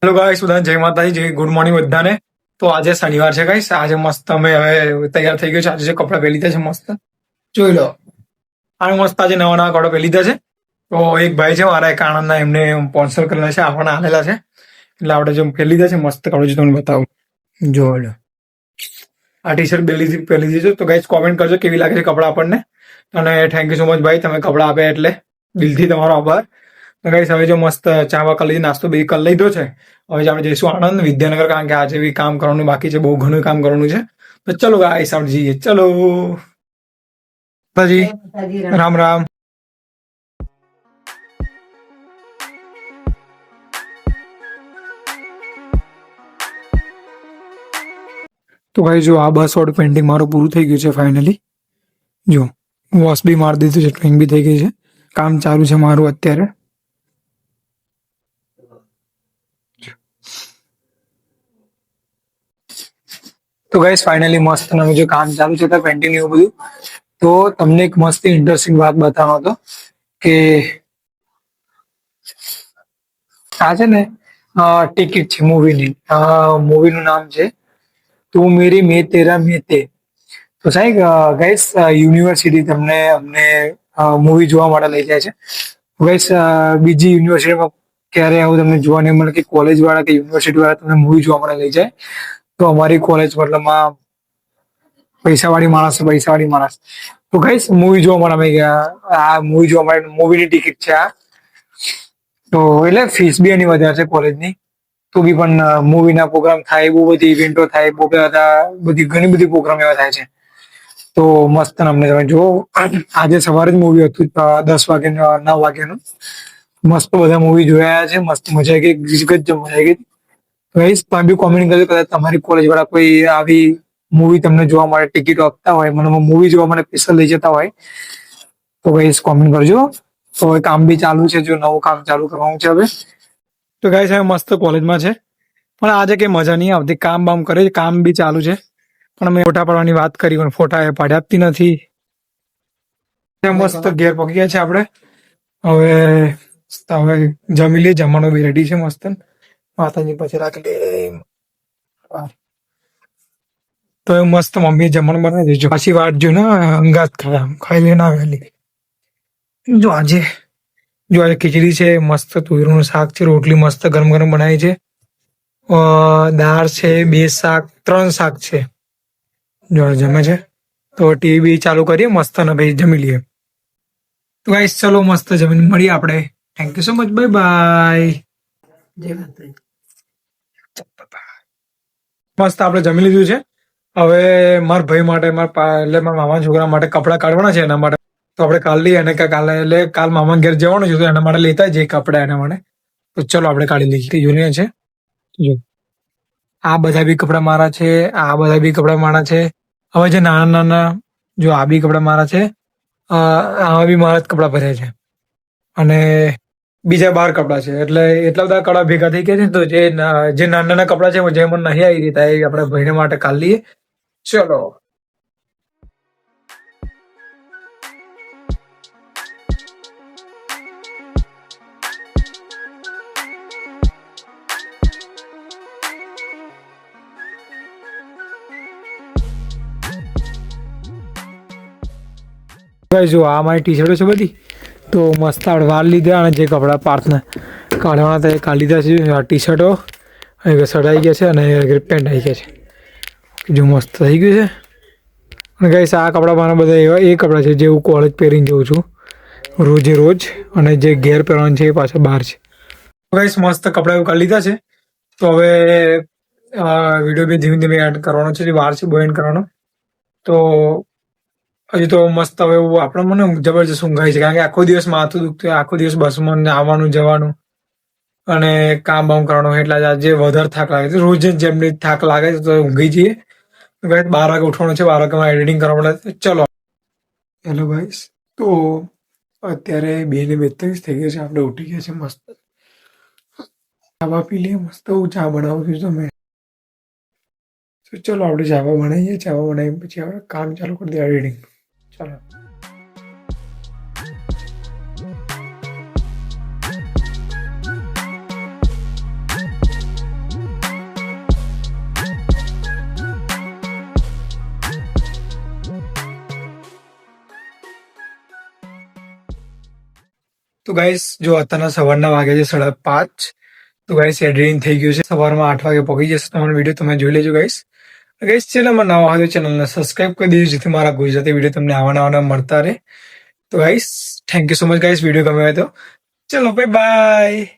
Hello guys, બધાને જય માતાજી, જય ગુડ મોર્નિંગ બધાને. તો આજે શનિવાર છે ગાઈસ. આજે મસ્ત અમે હવે તૈયાર થઈ ગયો છે. આજે જે કપડાં પહેરી લીધા છે મસ્ત જોઈ લો. આ મસ્ત આજે નવા નવા કપડાં પહેરી લીધા છે. તો એક ભાઈ છે મારા એક આણંદના, એમને સ્પોન્સર કરેલા છે, આપણને આલેલા છે. એટલે આપણે જો પહેરી લીધા છે મસ્ત કપડાં, જો તમને બતાવું. જોઈ લો, આ ટી શર્ટ પહેરી દીધી છે. તો ગાઈસ કોમેન્ટ કરજો કેવી લાગે છે કપડાં આપણને. અને થેન્ક યુ સો મચ ભાઈ, તમે કપડાં આપ્યા એટલે દિલથી તમારો આભાર. તો ગાઈસ હવે જો મસ્ત ચા વા કરી લીધી, નાસ્તો બે કરી લીધો છે. હવે આપણે જઈશું આણંદ વિદ્યાનગર, કારણ કે આજે બી કામ કરવાનું બાકી છે, બહુ ઘણું કામ કરવાનું છે. તો ચલો ગાઈસ આપણે જઈએ. ચલો માતાજી, રામ રામ. તો ભાઈ જો આ બસ વાળું પેન્ટિંગ મારું પૂરું થઈ ગયું છે ફાઇનલી. જો વોશ બી મારી દીધું છે, ડ્રોઈંગ બી થઈ ગઈ છે, કામ ચાલુ છે મારું અત્યારે. તો ગાઈસ ફાઇનલી મસ્ત નવું જે કામ ચાલુ છે તો પેન્ટિંગ એવું બધું. તો તમને એક મસ્ત ઇન્ટરેસ્ટિંગ વાત બતાવવાનો હતો કે આ છે ને ટિકિટ છે મૂવીની. મૂવીનું નામ છે તું મેરી મેં તેરા મેં તે. તો સાહેબ ગાઈસ યુનિવર્સિટી તમને અમને મૂવી જોવા માટે લઈ જાય છે. ગાઈસ બીજી યુનિવર્સિટીમાં ક્યારે આવું તમને જોવા નહીં મળે કે કોલેજ વાળા કે યુનિવર્સિટી વાળા તમને મૂવી જોવા માટે લઈ જાય. તો અમારી કોલેજ મતલબમાં પૈસાવાળી માણસ. તો ગાઈસ મૂવી જોવા માટે અમે ગયા. આ મૂવી જોવા માટે મૂવીની ટિકિટ છે આ. તો એટલે ફીસ બી એની વધારે છે કોલેજની. તો બી પણ મૂવીના પ્રોગ્રામ થાય, બહુ બધી ઇવેન્ટો થાય, બહુ બધી ઘણી બધી પ્રોગ્રામ એવા થાય છે. તો મસ્ત અમને તમે જો આજે સવારે જ મૂવી હતું 10 વાગે 9 વાગ્યાનું. મસ્ત બધા મૂવી જોયા છે, મસ્ત મજા આવી ગઈ, ગજબ મજા આવી ગઈ. ગાઈસ તમે બી કોમેન્ટ કરજો, કદાચ તમારી કોલેજ વાળા કોઈ આવી મૂવી તમને જોવા માટે ટિકિટ આપતા હોય, મને મૂવી જોવા માટે સ્પેશિયલ લઈ જતા હોય તો ગાઈસ કોમેન્ટ કરજો. તો કામ બી ચાલુ છે, જો નવું કામ ચાલુ કરવાનું છે હવે. તો ગાઈસ હવે મસ્ત કોલેજમાં છે, પણ આજે કઈ મજા નહીં આવતી. કામ બામ કરે છે, કામ બી ચાલુ છે, પણ અમે ફોટા પાડવાની વાત કરી પણ ફોટા એ પાડ્યા નથી. મસ્ત ઘેર પહોંચી ગયા છે આપણે. હવે જમી લઈએ, જમવાનું બી રેડી છે મસ્ત. માતાજી પછી રાખી લે. તો એ મસ્ત મમ્મી જમવાનું બનાવી દેજો. પાછી વાત જો ને અંગાત ખાઈ લે ના વહેલી. જો આજે ખીચડી છે, મસ્ત તુવેરનું શાક છે, રોટલી મસ્ત ગરમ ગરમ બનાવી છે, દાળ છે, 2 શાક 3 શાક છે. જો જમે છે. તો ટીવી ચાલુ કરીએ મસ્ત ને ભાઈ જમી લઈએ. તો ગાઈસ ચલો મસ્ત જમીને મળીએ આપણે. Thank you so much, bye bye. મસ્ત આપણે જમી લીધું છે. હવે મારા ભાઈ માટે એટલે મારા મામાના છોકરા માટે કપડાં કાઢવાના છે, એના માટે. તો આપણે કાલ લઈએ અને કાલે એટલે કાલ મામા ઘેર જવાનું છે, તો એના માટે લેતા જઈએ કપડાં એના માટે. તો ચલો આપણે કાઢી લઈએ. જોઈને છે જો આ બધા બી કપડાં મારા છે, આ બધા બી કપડાં મારા છે. હવે જે નાના નાના જો આ બી કપડાં મારા છે, આમાં બી મારા જ કપડાં ભર્યા છે, અને બીજા 12 કપડાં છે. એટલે એટલા બધા કપડાં ભેગા થઈ ગયા છે. તો જે નાના નાના કપડાં છે જે મને નહીં આવી રહ્યા એ આપણે ભાઈને માટે કાઢ લઈએ. ચલો જો આ મારી ટી શર્ટો છે બધી. તો મસ્ત આપણે વાર લીધા અને જે કપડાં પાર્થને કાઢવાના હતા એ કાઢી લીધા છે. આ ટી શર્ટો શર્ટ આવી ગયા છે અને પેન્ટ આવી ગયા છે. જો મસ્ત થઈ ગયું છે. અને ગાઈસ આ કપડાં મારા બધા એવા એ કપડાં છે જે હું કોલેજ પહેરીને જઉં છું રોજે રોજ, અને જે ઘેર પહેરવાનું છે એ પાછા બહાર છે. ગાઈસ મસ્ત કપડાં એવું કાઢી લીધા છે. તો હવે વિડીયો બી ધીમે ધીમે એડ કરવાનો છે, જે બહાર છે બહુ એડ કરવાનો. તો હજી તો મસ્ત હવે એવું આપણે મને જબરજસ્ત ઊંઘાય છે, કારણ કે આખો દિવસ માથું દુખતું, આખો દિવસ બસમાં આવવાનું જવાનું અને કામ બામ કરવાનું, એટલે આજે વધારે થાક લાગે છે. રોજ જેમની થાક લાગે છે તો ઊંઘી જઈએ. 12 વાગે ઉઠવાનું છે, 12 વાગે એડિટિંગ કરવા માટે. ચલો હેલો ગાઈસ, તો અત્યારે 2:42 થઈ ગયા છે, આપણે ઉઠી ગયા છે મસ્ત. ચા પી લઈએ મસ્ત. હું ચા બનાવું છું તમે. ચલો આપણે ચા બનાવીએ. ચા બનાવી પછી આપણે કામ ચાલુ કરી દઈએ એડિટિંગ. ચાલો તો ગાઈસ જો અત્યારના સવારના વાગે છે 5:30. તો ગાઈસ એડિટિંગ થઈ ગયું છે, સવારમાં 8 વાગે પહોંચી જશે તમારો વિડીયો, તમે જોઈ લેજો ગાઈસ. ગાઈસ ચેનલમાં નવા હોય તો ચેનલને સબસ્ક્રાઇબ કરી દેજો, જેથી મારા ગુજરાતી વિડીયો તમને આવા મળતા રહે. તો guys thank you so much guys, video ગમે હોય તો ચલો બાય બાય.